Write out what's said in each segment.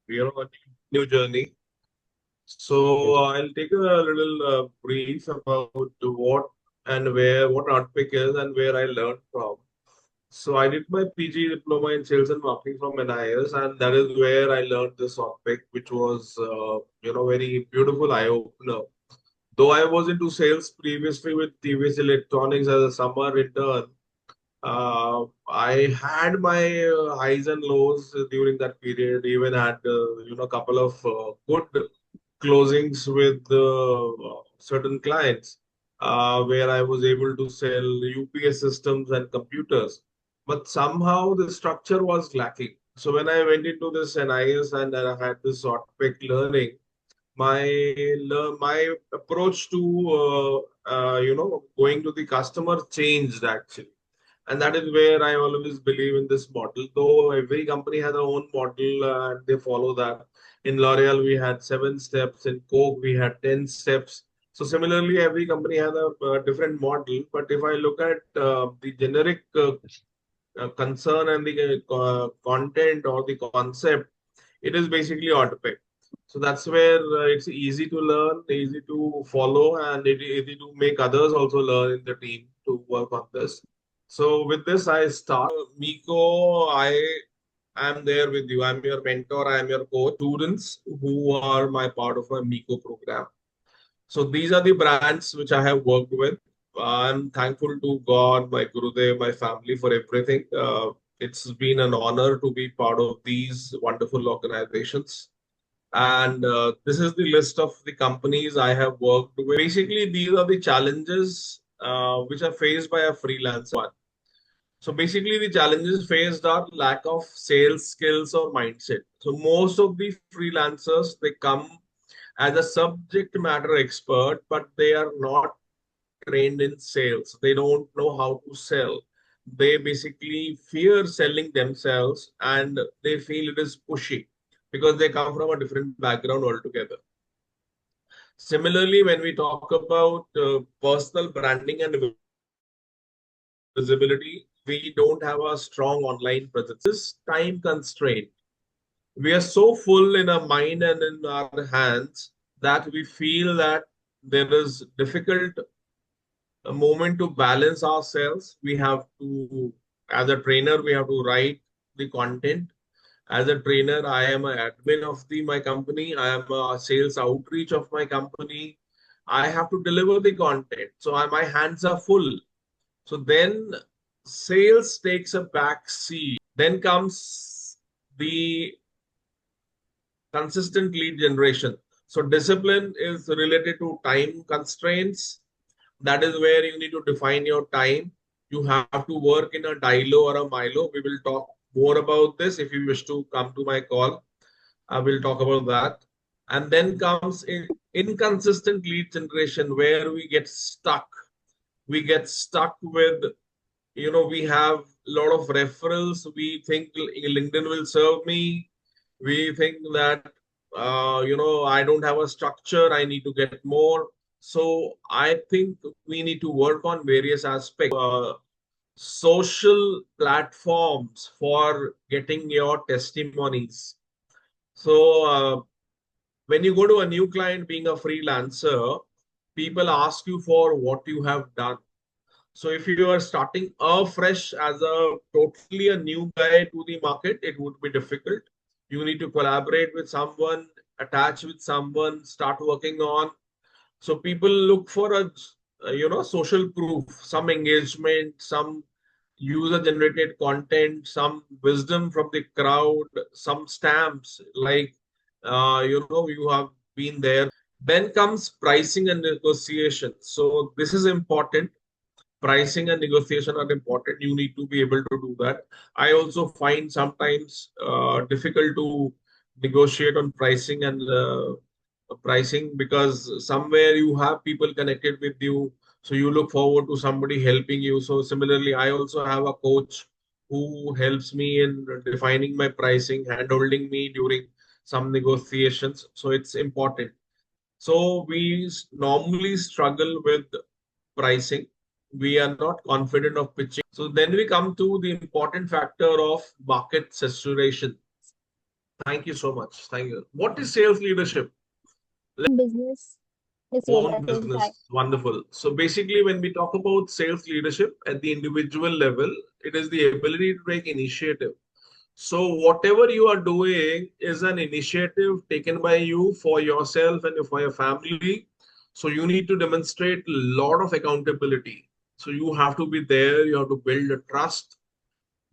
a new journey. So Yes. I'll take a little brief about what and where, what ODPEC is and where I learned from. So I did my PG diploma in sales and marketing from NIS, and that is where I learned this ODPEC, which was, very beautiful eye opener. Though I was into sales previously with TVS Electronics as a summer intern, I had my highs and lows during that period. Even had a couple of good closings with certain clients where I was able to sell UPS systems and computers. But somehow the structure was lacking. So when I went into this NIS and I had this OTPEC learning, my approach to going to the customer changed actually, and that is where I always believe in this model. Though every company has their own model and they follow that. In L'Oreal, we had 7 steps. In Coke, we had 10 steps. So similarly, every company has a different model. But if I look at the generic concern and the content or the concept, it is basically autopay. So that's where it's easy to learn, easy to follow, and it easy to make others also learn in the team to work on this. So with this, I start. Miko, I am there with you. I'm your mentor. I am your coach. Students who are my part of my Miko program. So these are the brands which I have worked with. I'm thankful to God, my Gurudev, my family for everything. It's been an honor to be part of these wonderful organizations. And this is the list of the companies I have worked with. Basically, these are the challenges which are faced by a freelancer. So basically, the challenges faced are lack of sales skills or mindset. So most of the freelancers, they come as a subject matter expert, but they are not trained in sales. They don't know how to sell. They basically fear selling themselves and they feel it is pushy because they come from a different background altogether. Similarly, when we talk about personal branding and visibility, we don't have a strong online presence. This time constraint. We are so full in our mind and in our hands that we feel that there is difficult a moment to balance ourselves. We have to, as a trainer, we have to write the content. As a trainer, I am an admin of the my company. I am a sales outreach of my company. I have to deliver the content. So my hands are full. So then sales takes a back seat. Then comes the consistent lead generation. So discipline is related to time constraints. That is where you need to define your time. You have to work in a dilo or a milo. We will talk more about this if you wish to come to my call. I will talk about that. And then comes inconsistent lead generation where we get stuck. We get stuck with, we have a lot of referrals. We think LinkedIn will serve me. We think that, I don't have a structure. I need to get more. So I think we need to work on various aspects. Social platforms for getting your testimonies. So when you go to a new client being a freelancer, people ask you for what you have done. So if you are starting afresh as a totally a new guy to the market, it would be difficult. You need to collaborate with someone, attach with someone, start working on. So people look for social proof, some engagement, some user generated content, some wisdom from the crowd, some stamps like you have been there. Then comes pricing and negotiation. So this is important. Pricing and negotiation are important. You need to be able to do that. I also find sometimes difficult to negotiate on pricing and pricing because somewhere you have people connected with you, so you look forward to somebody helping you. So similarly, I also have a coach who helps me in defining my pricing, hand holding me during some negotiations. So it's important. So we normally struggle with pricing. We are not confident of pitching. So then we come to the important factor of market saturation. Thank you so much. Thank you. What is sales leadership? Business is good Own at the same time. business. Wonderful. So basically, when we talk about sales leadership at the individual level, it is the ability to take initiative. So whatever you are doing is an initiative taken by you for yourself and for your family. So you need to demonstrate a lot of accountability. So you have to be there, you have to build a trust,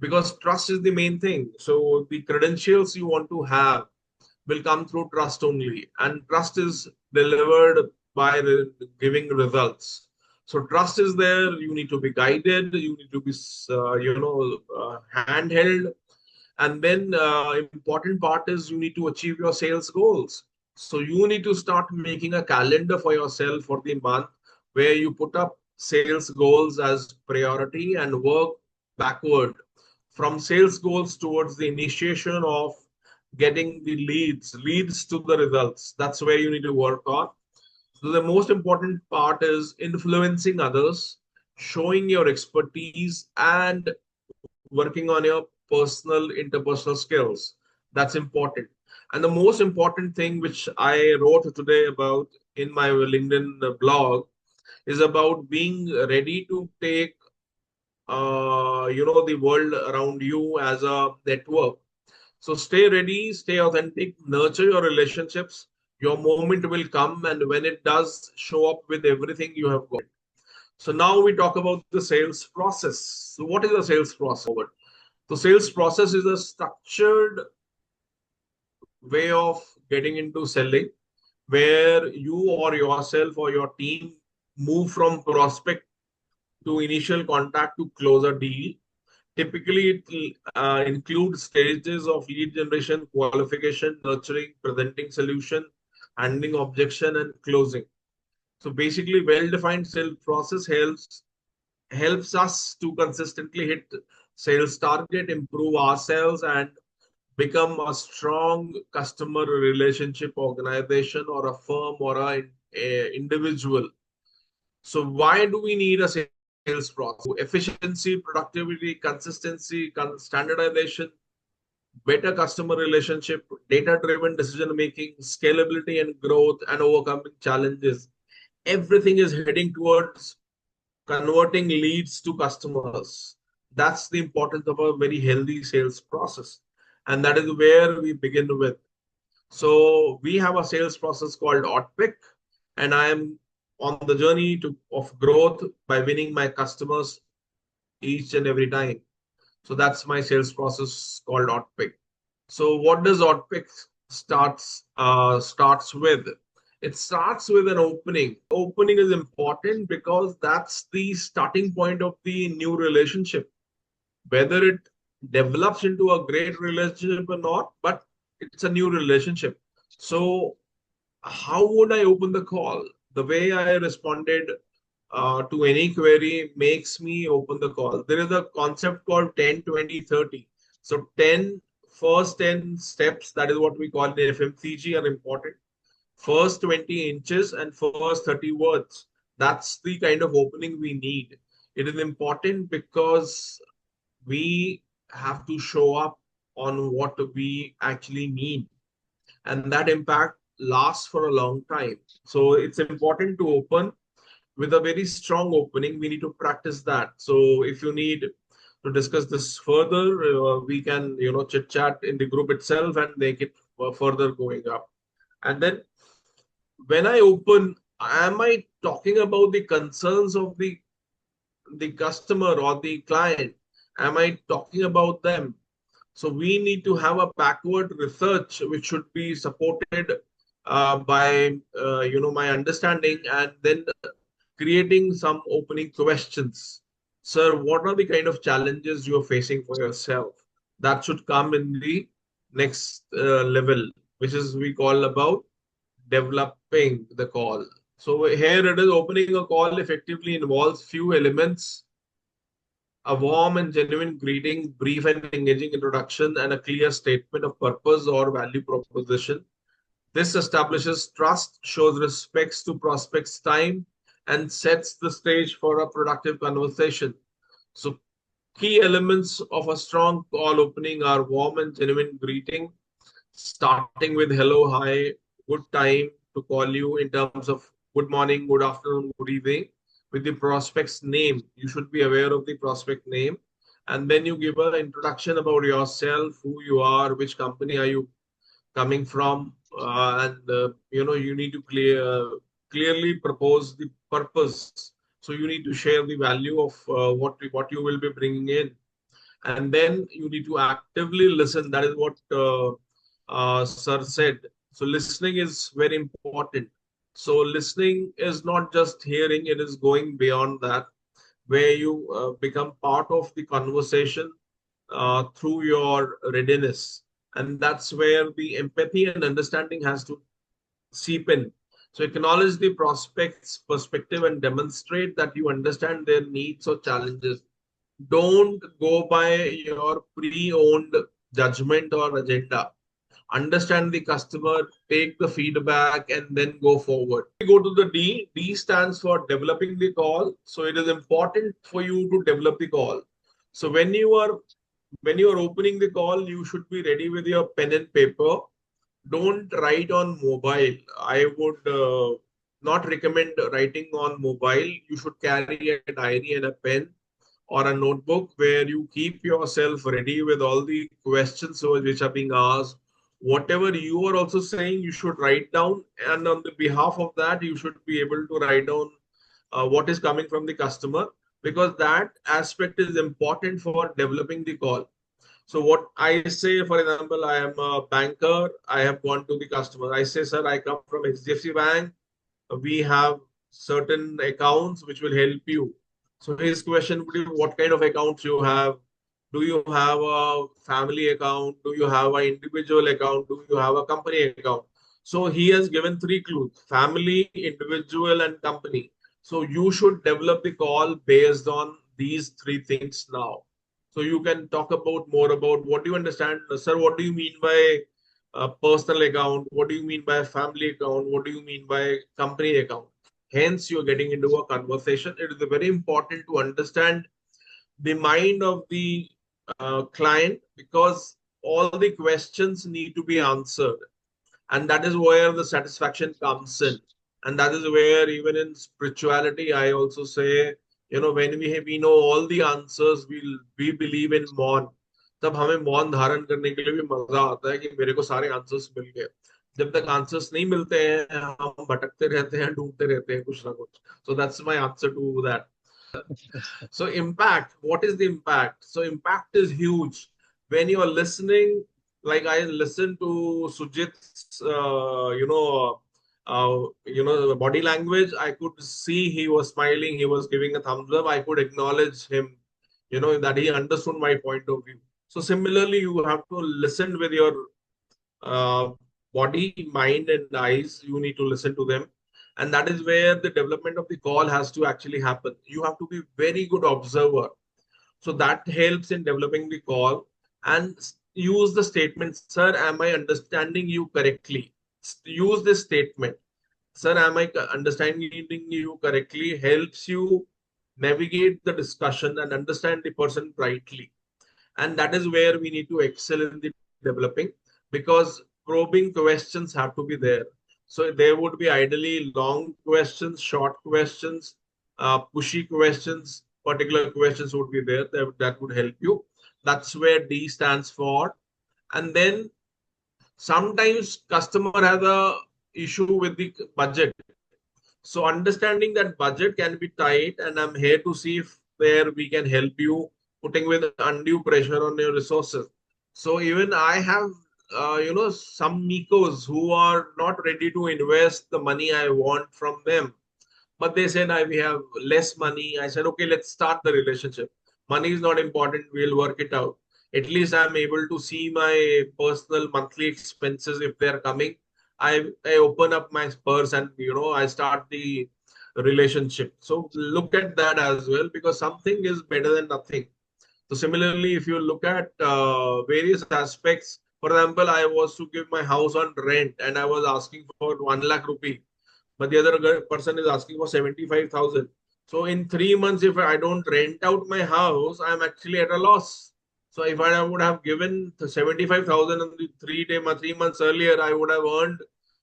because trust is the main thing. So the credentials you want to have will come through trust only, and trust is delivered by giving results. So trust is there. You need to be guided. You need to be, handheld, and then important part is you need to achieve your sales goals. So you need to start making a calendar for yourself for the month, where you put up sales goals as priority and work backward from sales goals towards the initiation of getting the leads to the results. That's where you need to work on. So the most important part is influencing others, showing your expertise, and working on your personal interpersonal skills. That's important. And the most important thing which I wrote today about in my LinkedIn blog is about being ready to take the world around you as a network. So stay ready, stay authentic, nurture your relationships. Your moment will come, and when it does, show up with everything you have got. So now we talk about the sales process. So what is the sales process? The sales process is a structured way of getting into selling, where you or yourself or your team move from prospect to initial contact to close a deal. Typically, it includes stages of lead generation, qualification, nurturing, presenting solution, handling objection, and closing. So basically, well-defined sales process helps us to consistently hit sales target, improve ourselves, and become a strong customer relationship organization or a firm or a individual. So why do we need a sales process? Efficiency, productivity, consistency, standardization, better customer relationship, data-driven decision making, scalability and growth, and overcoming challenges. Everything is heading towards converting leads to customers. That's the importance of a very healthy sales process. And that is where we begin with. So we have a sales process called ODPEC, and I am on the journey of growth by winning my customers each and every time. So that's my sales process called ODPEC. So what does ODPEC starts with? It starts with an opening. Opening is important because that's the starting point of the new relationship. Whether it develops into a great relationship or not, but it's a new relationship. So how would I open the call? The way I responded to any query makes me open the call. There is a concept called 10, 20, 30. So first 10 steps, that is what we call in FMCG, are important. First 20 inches and first 30 words. That's the kind of opening we need. It is important because we have to show up on what we actually need, and that impact lasts for a long time. So it's important to open with a very strong opening. We need to practice that. So if you need to discuss this further, we can chit chat in the group itself and make it further going up. And then when I open, am I talking about the concerns of the customer or the client? Am I talking about them? So we need to have a backward research which should be supported by my understanding, and then creating some opening questions. Sir, what are the kind of challenges you are facing for yourself? That should come in the next level, which is we call about developing the call. So here it is, opening a call effectively involves few elements: a warm and genuine greeting, brief and engaging introduction, and a clear statement of purpose or value proposition. This establishes trust, shows respects to prospects' time, and sets the stage for a productive conversation. So, key elements of a strong call opening are warm and genuine greeting, starting with hello, hi, good time to call you in terms of good morning, good afternoon, good evening. With the prospect's name, you should be aware of the prospect name. And then you give an introduction about yourself, who you are, which company are you coming from, and you need to clearly propose the purpose. So you need to share the value of what you will be bringing in, and then you need to actively listen. That is what sir said. So listening is very important. So listening is not just hearing, it is going beyond that, where you become part of the conversation through your readiness. And that's where the empathy and understanding has to seep in. So acknowledge the prospect's perspective and demonstrate that you understand their needs or challenges. Don't go by your pre-owned judgment or agenda. Understand the customer, take the feedback, and then go forward. We go to the D. D stands for developing the call. So it is important for you to develop the call. So when you are opening the call, you should be ready with your pen and paper. Don't write on mobile. I would not recommend writing on mobile. You should carry a diary and a pen or a notebook where you keep yourself ready with all the questions which are being asked. Whatever you are also saying, you should write down, and on the behalf of that, you should be able to write down what is coming from the customer, because that aspect is important for developing the call. So what I say, for example, I am a banker. I have gone to the customer. I say, sir, I come from HDFC Bank. We have certain accounts which will help you. So his question would be, what kind of accounts you have? Do you have a family account? Do you have an individual account? Do you have a company account? So he has given three clues: family, individual, and company. So you should develop the call based on these three things now. So you can talk about more about what do you understand, sir? What do you mean by a personal account? What do you mean by a family account? What do you mean by company account? Hence, you're getting into a conversation. It is very important to understand the mind of the client, because all the questions need to be answered, and that is where the satisfaction comes in. And that is where, even in spirituality, I also say, when we know all the answers, we believe in मौन. तब हमें मौन धारण करने के लिए भी मजा आता है कि मेरे को सारे आंसर्स मिल गए. जब तक आंसर्स नहीं मिलते हैं, हम भटकते रहते हैं, ढूंढते रहते हैं कुछ ना कुछ. So that's my answer to that. So impact, what is the impact? So impact is huge. When you are listening, like I listened to Sujit's, body language. I could see he was smiling, he was giving a thumbs up. I could acknowledge him, that he understood my point of view. So similarly, you have to listen with your uh, body, mind, and eyes. You need to listen to them. And that is where the development of the call has to actually happen. You have to be very good observer. So that helps in developing the call. And use the statement, sir, am I understanding you correctly? Use this statement, sir, am I understanding you correctly? Helps you navigate the discussion and understand the person rightly. And that is where we need to excel in the developing, because probing questions have to be there. So there would be ideally long questions, short questions, pushy questions, particular questions would be there that would help you. That's where D stands for. And then sometimes customer has a issue with the budget. So understanding that budget can be tight, and I'm here to see if there we can help you, putting with undue pressure on your resources. So even I have, some Mikos who are not ready to invest the money I want from them, but they said, we have less money. I said, okay, let's start the relationship. Money is not important. We'll work it out. At least I'm able to see my personal monthly expenses if they're coming. I open up my purse, and I start the relationship. So look at that as well, because something is better than nothing. So similarly, if you look at various aspects, for example, I was to give my house on rent, and I was asking for 1 lakh rupee, but the other person is asking for 75,000. So in 3 months, if I don't rent out my house, I'm actually at a loss. So if I would have given the 75,000 in the 3 months earlier, I would have earned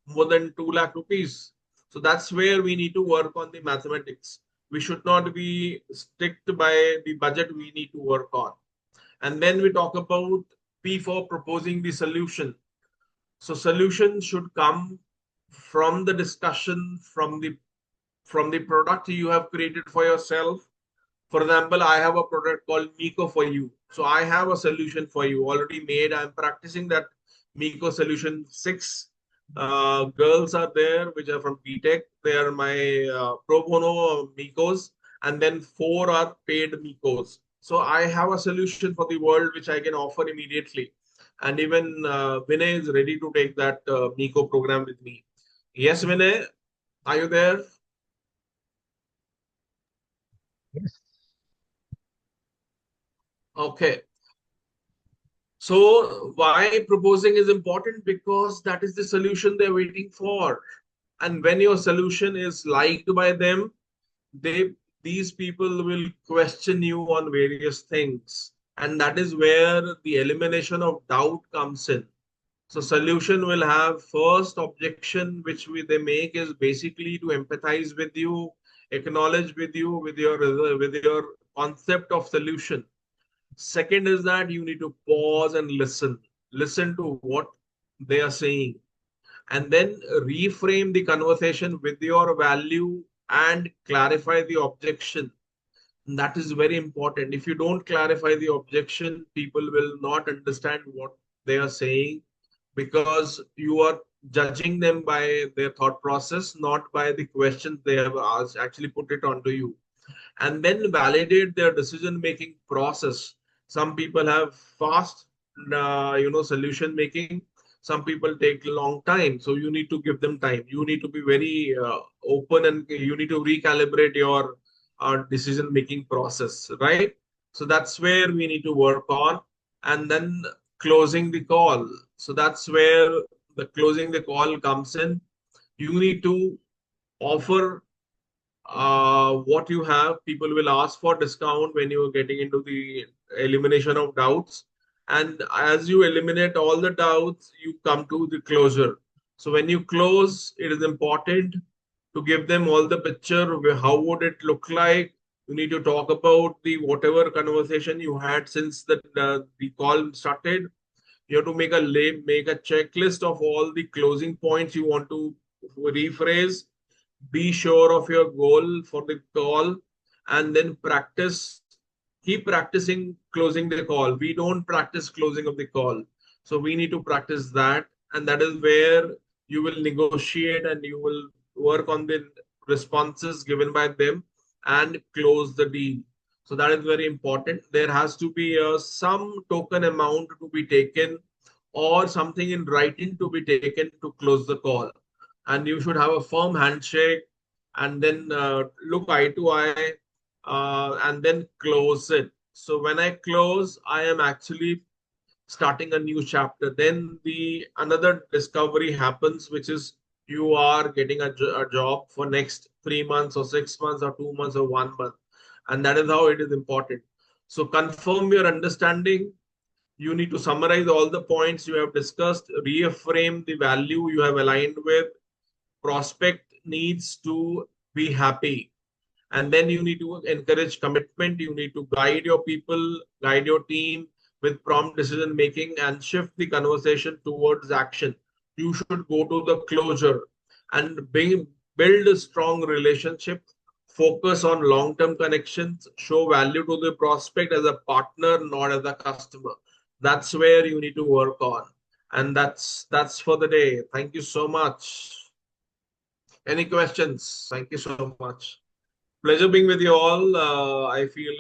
more than 2 lakh rupees. So that's where we need to work on the mathematics. We should not be strict by the budget we need to work on. And then we talk about P for proposing the solution. So solution should come from the discussion, from the product you have created for yourself. For example, I have a product called Miko for you. So I have a solution for you already made. I'm practicing that Miko solution. Six girls are there, which are from BTech. They are my pro bono Mikos, and then four are paid Mikos. So I have a solution for the world which I can offer immediately. And even Vinay is ready to take that Miko program with me. Yes, Vinay, are you there? Yes. Okay. So why proposing is important? Because that is the solution they're waiting for. And when your solution is liked by them, they these people will question you on various things. And that is where the elimination of doubt comes in. So solution will have first objection which they make is basically to empathize with you, acknowledge with you with your concept of solution. Second is that you need to pause and listen to what they are saying, and then reframe the conversation with your value and clarify the objection. That is very important. If you don't clarify the objection, people will not understand what they are saying, because you are judging them by their thought process, not by the questions they have asked, actually put it onto you. And then validate their decision making process. Some people have fast solution making. Some people take a long time, so you need to give them time. You need to be very open, and you need to recalibrate your decision making process, right? So that's where we need to work on. And then closing the call. So that's where the closing the call comes in. You need to offer what you have. People will ask for discount when you are getting into the elimination of doubts. And as you eliminate all the doubts, you come to the closure. So when you close, it is important to give them all the picture. How would it look like? You need to talk about the whatever conversation you had since the call started. You have to make a checklist of all the closing points you want to rephrase. Be sure of your goal for the call, and then keep practicing closing the call. We don't practice closing of the call, so we need to practice that. And that is where you will negotiate and you will work on the responses given by them and close the deal. So that is very important. There has to be some token amount to be taken, or something in writing to be taken to close the call. And you should have a firm handshake, and then look eye to eye, and then close it. So when I close, I am actually starting a new chapter. Then the another discovery happens, which is you are getting a job for next 3 months or 6 months or 2 months or 1 month. And that is how it is important. So confirm your understanding. You need to summarize all the points you have discussed, reframe the value you have aligned with. Prospect needs to be happy, and then you need to encourage commitment. You need to guide your people, guide your team with prompt decision making, and shift the conversation towards action. You should go to the closure and build a strong relationship. Focus on long term connections. Show value to the prospect as a partner, not as a customer. That's where you need to work on. And that's for the day. Thank you so much. Any questions? Thank you so much. Pleasure being with you all. I feel